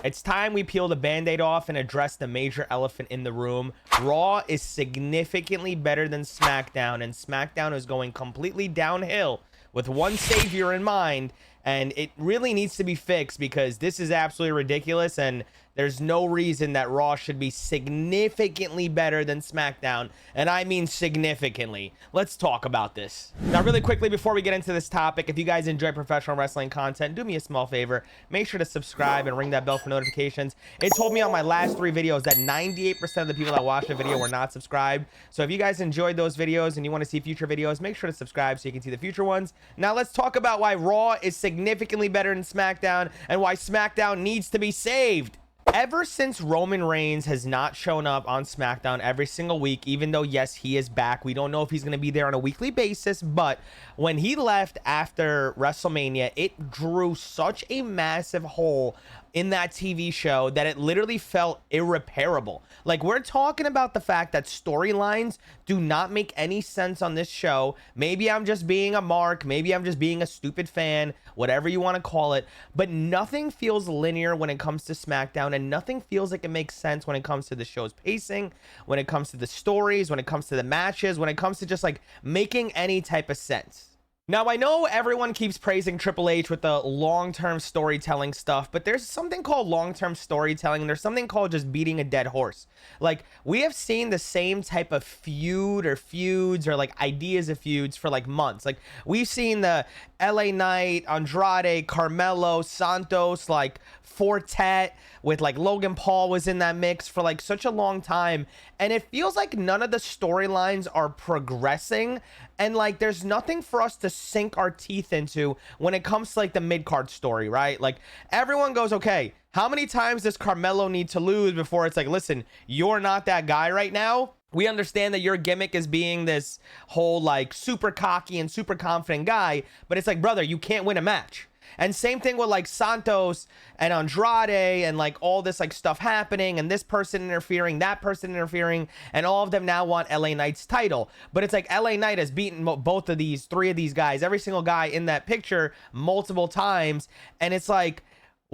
It's time we peel the band-aid off and address the major elephant in the room. Raw is significantly better than Smackdown, and Smackdown is going completely downhill with one savior in mind, and it really needs to be fixed because this is absolutely ridiculous, and there's no reason that Raw should be significantly better than Smackdown, and I mean significantly. Let's talk about this. Now, really quickly, before we get into this topic, if you guys enjoy professional wrestling content, do me a small favor. Make sure to subscribe and ring that bell for notifications. It told me on my last 3 videos that 98% of the people that watched the video were not subscribed. So if you guys enjoyed those videos and you want to see future videos, make sure to subscribe so you can see the future ones. Now, let's talk about why Raw is significantly better than SmackDown and why SmackDown needs to be saved. Ever since Roman Reigns has not shown up on SmackDown every single week, even though, yes, he is back. We don't know if he's going to be there on a weekly basis, but when he left after WrestleMania, it drew such a massive hole in that TV show that it literally felt irreparable. Like, we're talking about the fact that storylines do not make any sense on this show. Maybe I'm just being a mark. Maybe I'm just being a stupid fan, whatever you want to call it. But nothing feels linear when it comes to SmackDown, and nothing feels like it makes sense when it comes to the show's pacing, when it comes to the stories, when it comes to the matches, when it comes to just like making any type of sense. Now, I know everyone keeps praising Triple H with the long-term storytelling stuff, but there's something called long-term storytelling, and there's something called just beating a dead horse. Like, we have seen the same type of feud or feuds or like ideas of feuds for like months. Like, we've seen the LA Knight, Andrade, Carmelo, Santos, like Fortet with like Logan Paul was in that mix for like such a long time, and it feels like none of the storylines are progressing, and like there's nothing for us to sink our teeth into when it comes to like the mid-card story, right? Like, everyone goes, okay, how many times does Carmelo need to lose before it's like, listen, you're not that guy right now. We understand that your gimmick is being this whole like super cocky and super confident guy, but it's like, brother, you can't win a match. And same thing with like Santos and Andrade and like all this like stuff happening and this person interfering, that person interfering, and all of them now want LA Knight's title. But it's like LA Knight has beaten both of these, 3 of these guys, every single guy in that picture multiple times. And it's like,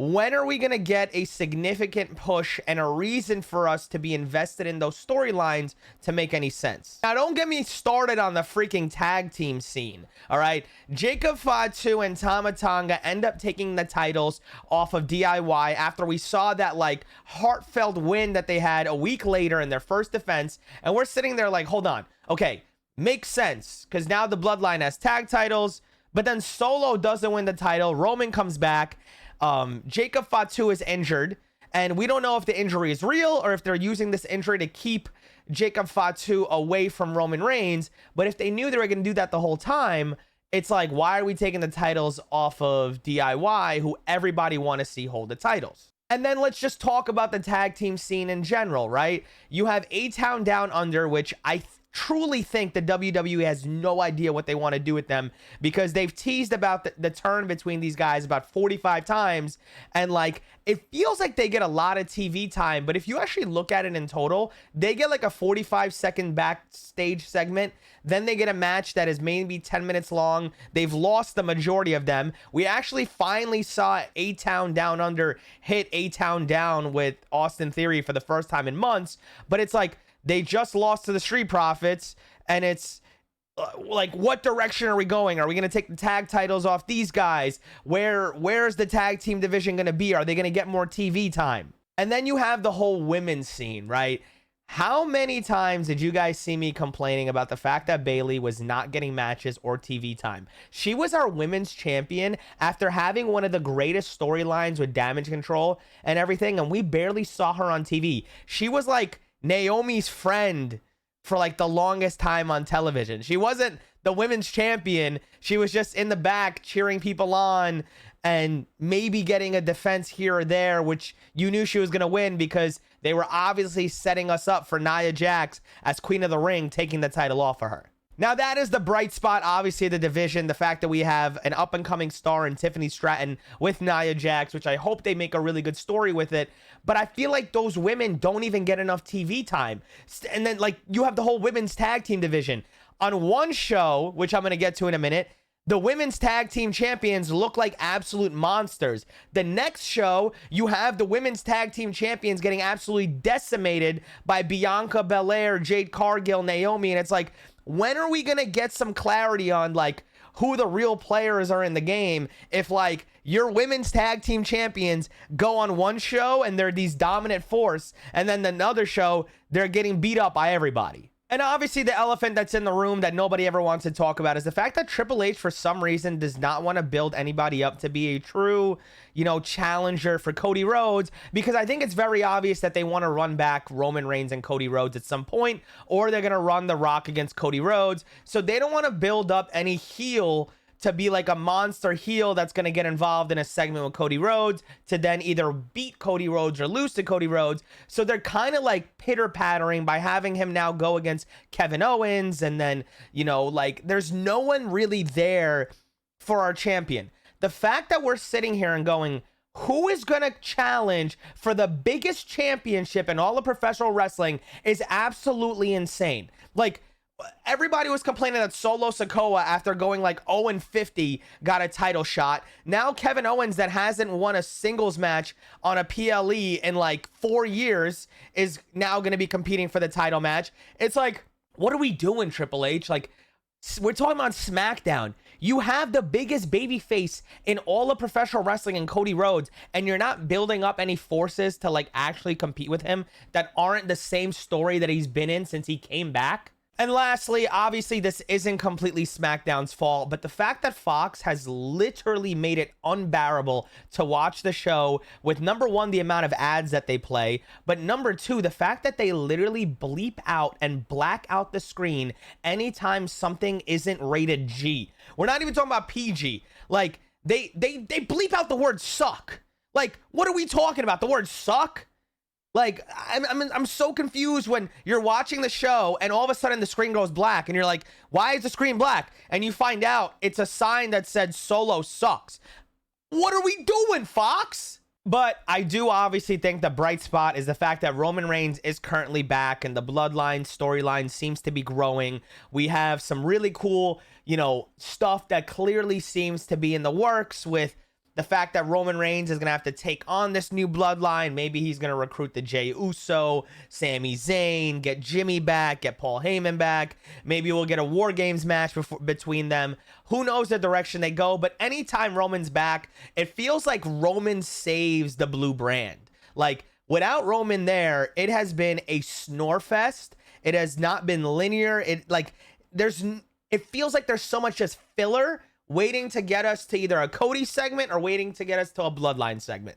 when are we going to get a significant push and a reason for us to be invested in those storylines to make any sense? Now, don't get me started on the freaking tag team scene, all right? Jacob Fatu and Tama Tonga end up taking the titles off of DIY after we saw that, like, heartfelt win that they had a week later in their first defense, and we're sitting there like, hold on, okay, makes sense, because now the Bloodline has tag titles, but then Solo doesn't win the title, Roman comes back, Jacob Fatu is injured, and we don't know if the injury is real or if they're using this injury to keep Jacob Fatu away from Roman Reigns. But if they knew they were going to do that the whole time, it's like, why are we taking the titles off of DIY, who everybody want to see hold the titles? And then let's just talk about the tag team scene in general, right? You have A-Town Down Under, which I truly think the WWE has no idea what they want to do with them, because they've teased about the turn between these guys about 45 times, and like it feels like they get a lot of TV time, but if you actually look at it in total, they get like a 45-second backstage segment, then they get a match that is maybe 10 minutes long. They've lost the majority of them. We actually finally saw A-Town Down Under hit A-Town Down with Austin Theory for the first time in months, but it's like they just lost to the Street Profits, and it's like, what direction are we going? Are we going to take the tag titles off these guys? Where's the tag team division going to be? Are they going to get more TV time? And then you have the whole women's scene, right? How many times did you guys see me complaining about the fact that Bayley was not getting matches or TV time? She was our women's champion after having one of the greatest storylines with Damage Control and everything, and we barely saw her on TV. She was like Naomi's friend for like the longest time on television. She wasn't the women's champion. She was just in the back cheering people on and maybe getting a defense here or there, which you knew she was going to win because they were obviously setting us up for Nia Jax as Queen of the Ring, taking the title off of her. Now, that is the bright spot, obviously, of the division, the fact that we have an up-and-coming star in Tiffany Stratton with Nia Jax, which I hope they make a really good story with it. But I feel like those women don't even get enough TV time. And then, like, you have the whole women's tag team division. On one show, which I'm going to get to in a minute, The women's tag team champions look like absolute monsters. The next show, you have the women's tag team champions getting absolutely decimated by Bianca Belair, Jade Cargill, Naomi. And it's like, when are we going to get some clarity on like who the real players are in the game if like your women's tag team champions go on one show and they're these dominant force, and then another show they're getting beat up by everybody? And obviously the elephant that's in the room that nobody ever wants to talk about is the fact that Triple H for some reason does not want to build anybody up to be a true, you know, challenger for Cody Rhodes, because I think it's very obvious that they want to run back Roman Reigns and Cody Rhodes at some point, or they're going to run The Rock against Cody Rhodes. So they don't want to build up any heel to be like a monster heel that's going to get involved in a segment with Cody Rhodes to then either beat Cody Rhodes or lose to Cody Rhodes. So they're kind of like pitter-pattering by having him now go against Kevin Owens. And then, you know, like there's no one really there for our champion. The fact that we're sitting here and going, who is going to challenge for the biggest championship in all of professional wrestling is absolutely insane. Like, everybody was complaining that Solo Sikoa, after going like 0-50, got a title shot. Now Kevin Owens, that hasn't won a singles match on a PLE in like 4 years, is now going to be competing for the title match. It's like, what are we doing, Triple H? Like, we're talking about Smackdown. You have the biggest babyface in all of professional wrestling in Cody Rhodes, and you're not building up any forces to like actually compete with him that aren't the same story that he's been in since he came back. And lastly, obviously this isn't completely SmackDown's fault, but the fact that Fox has literally made it unbearable to watch the show with, number one, the amount of ads that they play, but number two, the fact that they literally bleep out and black out the screen anytime something isn't rated G. We're not even talking about PG. Like, they bleep out the word suck. Like, what are we talking about? The word suck? Like, I'm so confused when you're watching the show and all of a sudden the screen goes black and you're like, why is the screen black? And you find out it's a sign that said Solo sucks. What are we doing, Fox? But I do obviously think the bright spot is the fact that Roman Reigns is currently back and the Bloodline storyline seems to be growing. We have some really cool, you know, stuff that clearly seems to be in the works with the fact that Roman Reigns is going to have to take on this new bloodline. Maybe he's going to recruit the Jey Uso, Sami Zayn, get Jimmy back, get Paul Heyman back. Maybe we'll get a War Games match between them. Who knows the direction they go? But anytime Roman's back, it feels like Roman saves the blue brand. Like, without Roman there, it has been a snore fest. It has not been linear. It feels like there's so much just filler waiting to get us to either a Cody segment or waiting to get us to a Bloodline segment.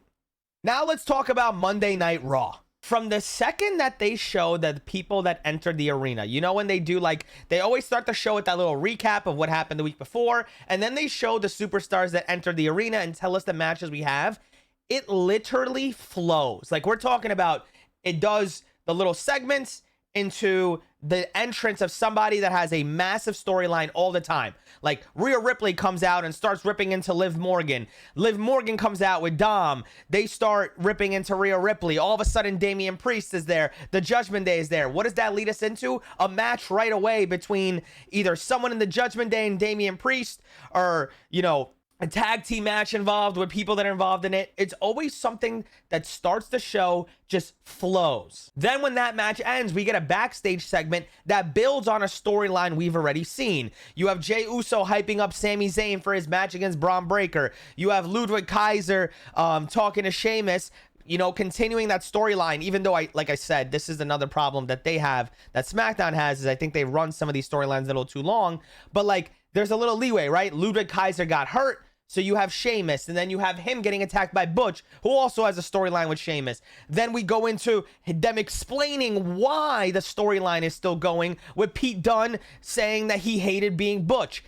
Now let's talk about Monday Night Raw. From the second that they show the people that entered the arena, you know, when they do, like, they always start the show with that little recap of what happened the week before, and then they show the superstars that entered the arena and tell us the matches we have. It literally flows. Like, we're talking about, it does the little segments into the entrance of somebody that has a massive storyline all the time. Like, Rhea Ripley comes out and starts ripping into Liv Morgan. Liv Morgan comes out with Dom. They start ripping into Rhea Ripley. All of a sudden, Damian Priest is there. The Judgment Day is there. What does that lead us into? A match right away between either someone in the Judgment Day and Damian Priest, or, you know, a tag team match involved with people that are involved in it. It's always something that starts the show, just flows. Then when that match ends, we get a backstage segment that builds on a storyline we've already seen. You have Jey Uso hyping up Sami Zayn for his match against Braun Breaker. You have Ludwig Kaiser talking to Sheamus, you know, continuing that storyline, even though like I said, this is another problem that they have, that SmackDown has, is I think they run some of these storylines a little too long, but like, there's a little leeway, right? Ludwig Kaiser got hurt, so you have Sheamus, and then you have him getting attacked by Butch, who also has a storyline with Sheamus. Then we go into them explaining why the storyline is still going, with Pete Dunne saying that he hated being Butch.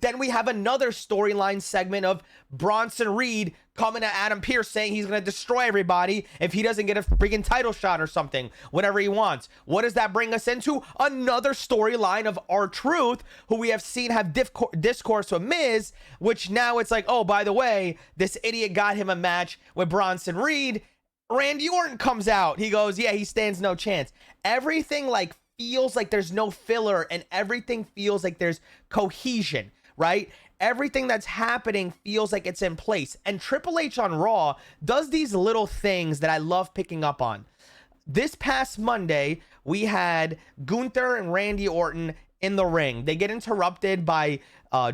Then we have another storyline segment of Bronson Reed coming at Adam Pearce saying he's going to destroy everybody if he doesn't get a freaking title shot or something, whatever he wants. What does that bring us into? Another storyline of R-Truth, who we have seen have discourse with Miz, which now it's like, oh, by the way, this idiot got him a match with Bronson Reed. Randy Orton comes out. He goes, yeah, he stands no chance. Everything like feels like there's no filler, and everything feels like there's cohesion, right? everything that's happening feels like it's in place. And Triple H on Raw does these little things that I love picking up on. This past Monday, we had Gunther and Randy Orton in the ring. They get interrupted by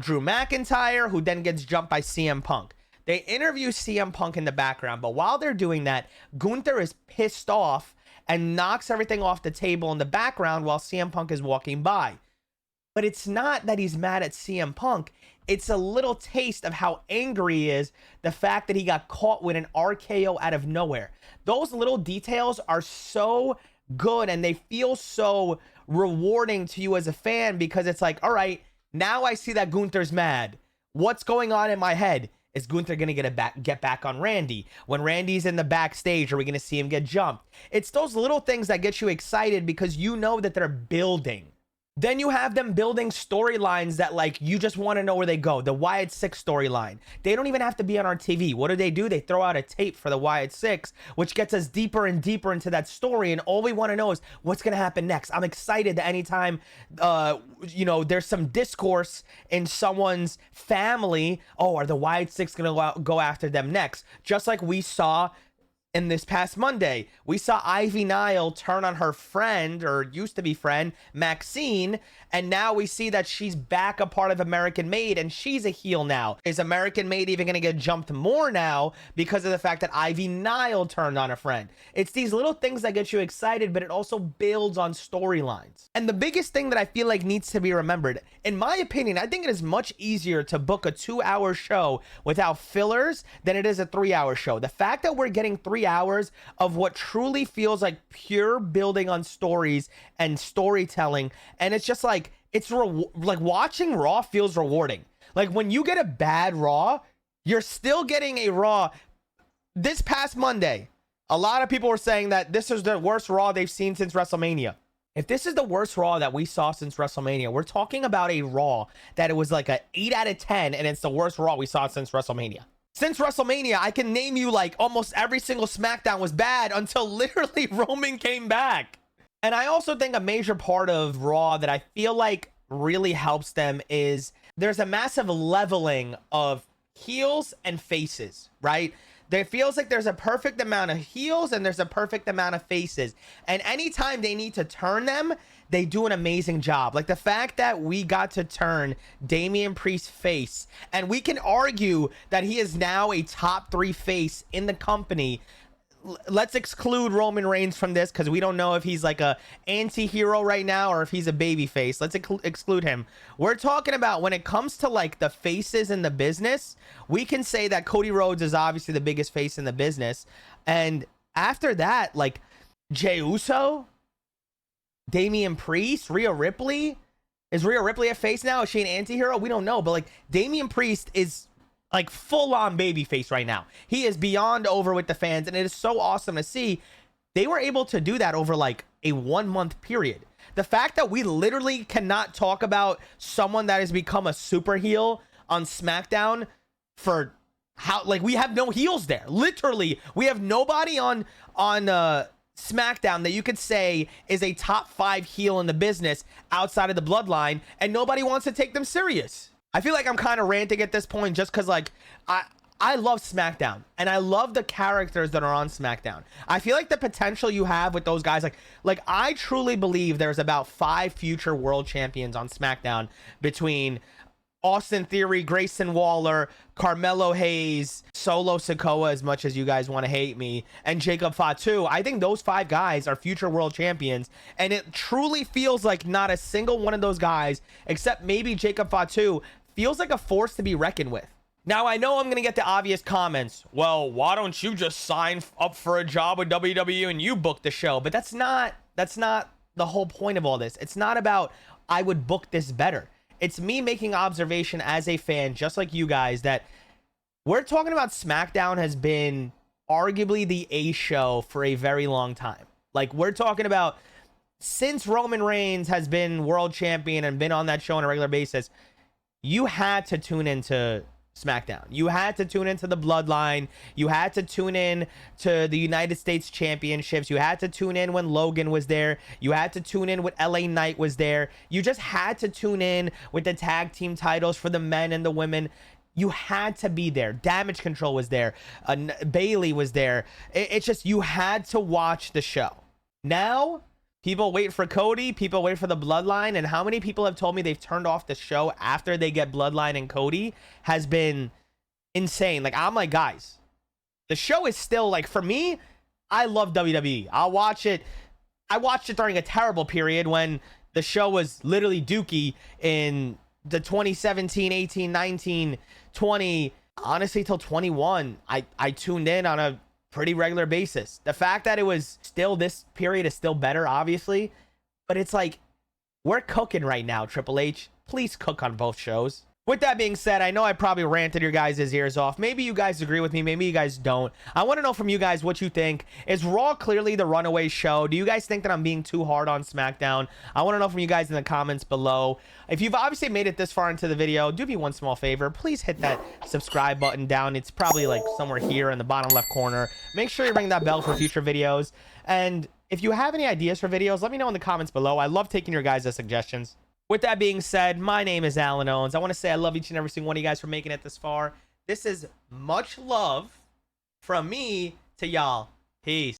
Drew McIntyre, who then gets jumped by CM Punk. They interview CM Punk in the background, but while they're doing that, Gunther is pissed off and knocks everything off the table in the background while CM Punk is walking by. But it's not that he's mad at CM Punk. It's a little taste of how angry he is, the fact that he got caught with an RKO out of nowhere. Those little details are so good and they feel so rewarding to you as a fan, because it's like, all right, now I see that Gunther's mad. What's going on in my head? Is Gunther going to get back on Randy? When Randy's in the backstage, are we going to see him get jumped? It's those little things that get you excited because you know that they're building. Then you have them building storylines that, like, you just want to know where they go. The Wyatt 6 storyline. They don't even have to be on our TV. What do? They throw out a tape for the Wyatt 6, which gets us deeper and deeper into that story. And all we want to know is what's going to happen next. I'm excited that anytime, there's some discourse in someone's family. Oh, are the Wyatt 6 going to go after them next? Just like we saw in this past Monday, we saw Ivy Nile turn on her friend, or used to be friend, Maxine, and now we see that she's back a part of American Made, and she's a heel now. Is American Made even going to get jumped more now because of the fact that Ivy Nile turned on a friend? It's these little things that get you excited, but it also builds on storylines. And the biggest thing that I feel like needs to be remembered, in my opinion, I think it is much easier to book a 2-hour show without fillers than it is a 3-hour show. The fact that we're getting 3 hours of what truly feels like pure building on stories and storytelling, and it's just like, like watching Raw feels rewarding. Like when you get a bad Raw, you're still getting a Raw. This past Monday, a lot of people were saying that this is the worst Raw they've seen since WrestleMania. If this is the worst Raw that we saw since WrestleMania, we're talking about a Raw that it was like a 8 out of 10, and it's the worst Raw we saw since WrestleMania. Since WrestleMania, I can name you like almost every single SmackDown was bad until literally Roman came back. And I also think a major part of Raw that I feel like really helps them is there's a massive leveling of heels and faces, right? There feels like there's a perfect amount of heels and there's a perfect amount of faces. And anytime they need to turn them, they do an amazing job. Like the fact that we got to turn Damian Priest's face, and we can argue that he is now a top 3 face in the company. Let's exclude Roman Reigns from this because we don't know if he's like a anti-hero right now or if he's a baby face. Let's exclude him. We're talking about when it comes to like the faces in the business, we can say that Cody Rhodes is obviously the biggest face in the business. And after that, like Jey Uso, Damian Priest, Rhea Ripley. Is Rhea Ripley a face now? Is she an anti-hero? We don't know. But like Damian Priest is like full-on babyface right now. He is beyond over with the fans, and it is so awesome to see. They were able to do that over like a 1-month period. The fact that we literally cannot talk about someone that has become a super heel on SmackDown for how, like, we have no heels there. Literally, we have nobody on SmackDown that you could say is a top 5 heel in the business outside of the Bloodline, and nobody wants to take them serious. I feel like I'm kind of ranting at this point just because, like, I love SmackDown and I love the characters that are on SmackDown. I feel like the potential you have with those guys, like I truly believe there's about 5 future world champions on SmackDown between Austin Theory, Grayson Waller, Carmelo Hayes, Solo Sikoa, as much as you guys want to hate me, and Jacob Fatu. I think those 5 guys are future world champions, and it truly feels like not a single one of those guys, except maybe Jacob Fatu, feels like a force to be reckoned with. Now, I know I'm going to get the obvious comments. Well, why don't you just sign up for a job with WWE and you book the show? But that's not the whole point of all this. It's not about I would book this better. It's me making observation as a fan, just like you guys, that we're talking about SmackDown has been arguably the A show for a very long time. Like, we're talking about since Roman Reigns has been world champion and been on that show on a regular basis, you had to tune into SmackDown. You had to tune into the Bloodline. You had to tune in to the United States Championships. You had to tune in when Logan was there. You had to tune in when LA Knight was there. You just had to tune in with the tag team titles for the men and the women. You had to be there. Damage Control was there. Bailey was there. It's just, you had to watch the show. Now, people wait for Cody. People wait for the Bloodline. And how many people have told me they've turned off the show after they get Bloodline and Cody has been insane. Like, I'm like, guys, the show is still, like, for me, I love WWE. I'll watch it. I watched it during a terrible period when the show was literally dookie in the 2017, 18, 19, 20, honestly, till 21. I tuned in on a pretty regular basis. The fact that it was still, this period is still better, obviously, but it's like, we're cooking right now, Triple H. Please cook on both shows. With that being said, I know I probably ranted your guys' ears off. Maybe you guys agree with me. Maybe you guys don't. I want to know from you guys what you think. Is Raw clearly the runaway show? Do you guys think that I'm being too hard on SmackDown? I want to know from you guys in the comments below. If you've obviously made it this far into the video, do me one small favor. Please hit that subscribe button down. It's probably like somewhere here in the bottom left corner. Make sure you ring that bell for future videos. And if you have any ideas for videos, let me know in the comments below. I love taking your guys' suggestions. With that being said, my name is Alan Owens. I want to say I love each and every single one of you guys for making it this far. This is much love from me to y'all. Peace.